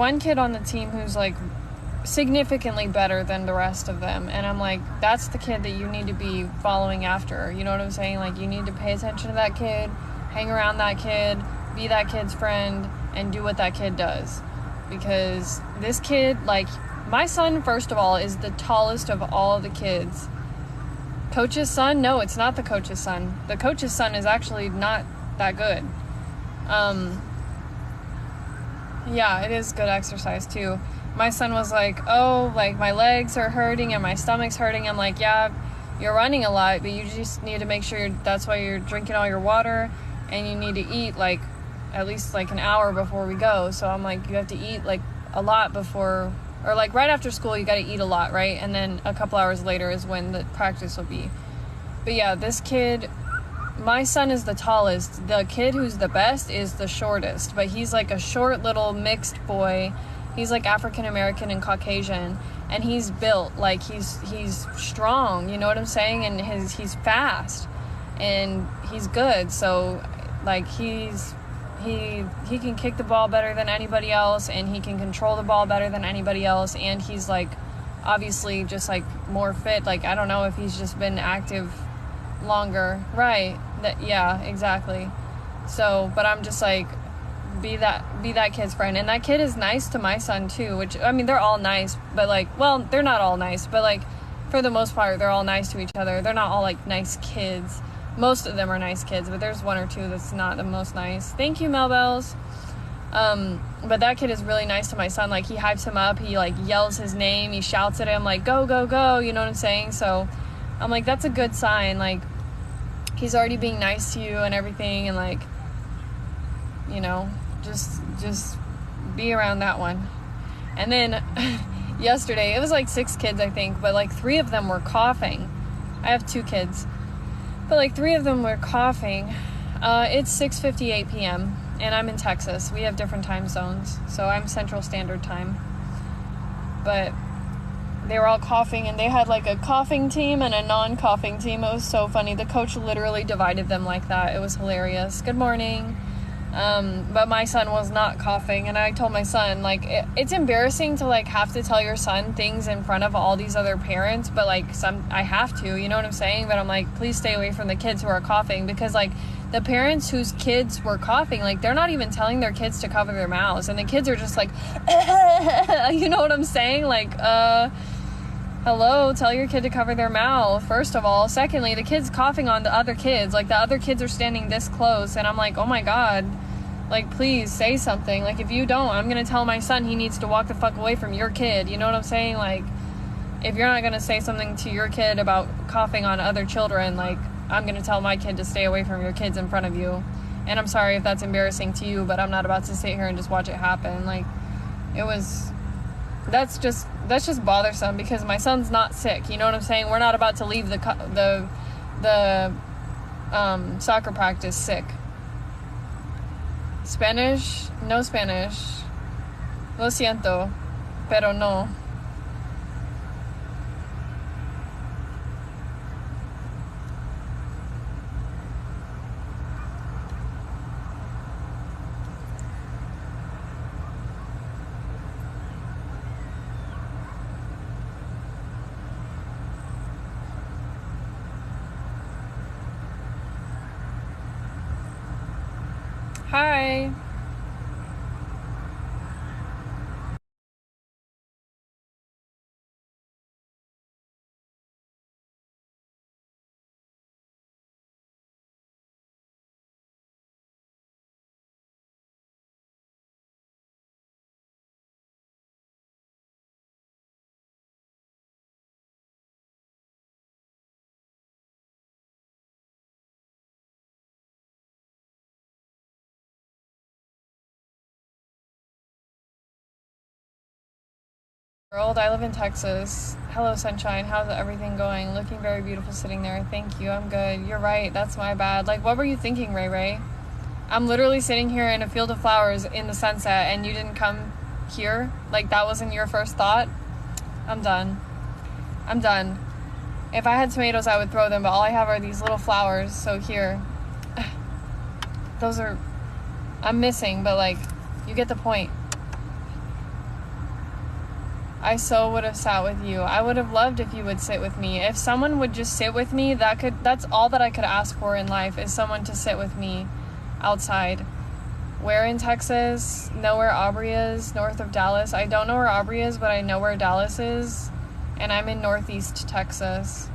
one kid on the team who's like significantly better than the rest of them, and I'm like, that's the kid that you need to be following after, you know what I'm saying? Like, you need to pay attention to that kid, hang around that kid, be that kid's friend, and do what that kid does. Because this kid, like, my son, first of all, is the tallest of all the kids. Coach's son? No, it's not the coach's son. The coach's son is actually not that good. Yeah, it is good exercise too. My son was like, oh, like, my legs are hurting and my stomach's hurting. I'm like, yeah, you're running a lot, but you just need to make sure that's why you're drinking all your water, and you need to eat, like, at least, like, an hour before we go. So I'm like, you have to eat, like, a lot before, or, like, right after school, you got to eat a lot, right? And then a couple hours later is when the practice will be. But yeah, this kid, my son is the tallest. The kid who's the best is the shortest, but he's like a short little mixed boy. He's like African American and Caucasian, and he's built like he's strong, you know what I'm saying? And he's fast, and he's good. So like he can kick the ball better than anybody else, and he can control the ball better than anybody else, and he's like obviously just like more fit. Like, I don't know if he's just been active longer, right? Yeah, exactly. So, but I'm just like, be that kid's friend. And that kid is nice to my son too, which, I mean, they're all nice, but like, well, they're not all nice, but like, for the most part, they're all nice to each other. They're not all like nice kids. Most of them are nice kids, but there's one or two that's not the most nice. Thank you, Melbells. But that kid is really nice to my son. Like, he hypes him up, he like yells his name, he shouts at him like, go, go, go, you know what I'm saying? So I'm like, that's a good sign. Like, he's already being nice to you and everything, and like, you know, just be around that one. And then yesterday, it was like 6 kids, I think, but like 3 of them were coughing. I have 2 kids, but like 3 of them were coughing. It's 6:58 p.m. and I'm in Texas. We have different time zones, so I'm Central Standard Time. But they were all coughing, and they had like a coughing team and a non-coughing team. It was so funny. The coach literally divided them like that. It was hilarious. Good morning. But my son was not coughing, and I told my son, like, it's embarrassing to like have to tell your son things in front of all these other parents, but like I have to, you know what I'm saying? But I'm like, please stay away from the kids who are coughing, because like the parents whose kids were coughing, like, they're not even telling their kids to cover their mouths, and the kids are just like, you know what I'm saying? Like, hello, tell your kid to cover their mouth, first of all. Secondly, the kid's coughing on the other kids. Like, the other kids are standing this close, and I'm like, oh my God, like, please say something. Like, if you don't, I'm gonna tell my son he needs to walk the fuck away from your kid, you know what I'm saying? Like, if you're not gonna say something to your kid about coughing on other children, like, I'm gonna tell my kid to stay away from your kids in front of you. And I'm sorry if that's embarrassing to you, but I'm not about to sit here and just watch it happen. Like, that's just bothersome, because my son's not sick, you know what I'm saying? We're not about to leave the soccer practice sick. Spanish? No Spanish. Lo siento, pero no. Hi. World, I live in Texas. Hello, sunshine. How's everything going? Looking very beautiful sitting there. Thank you. I'm good. You're right. That's my bad. Like, what were you thinking, Ray Ray? I'm literally sitting here in a field of flowers in the sunset, and you didn't come here? Like, that wasn't your first thought? I'm done. I'm done. If I had tomatoes, I would throw them, but all I have are these little flowers. So here. Those are... I'm missing, but, like, you get the point. I so would have sat with you. I would have loved if you would sit with me. If someone would just sit with me, that's all that I could ask for in life, is someone to sit with me outside. Where in Texas? Know where Aubrey is, north of Dallas. I don't know where Aubrey is, but I know where Dallas is, and I'm in Northeast Texas.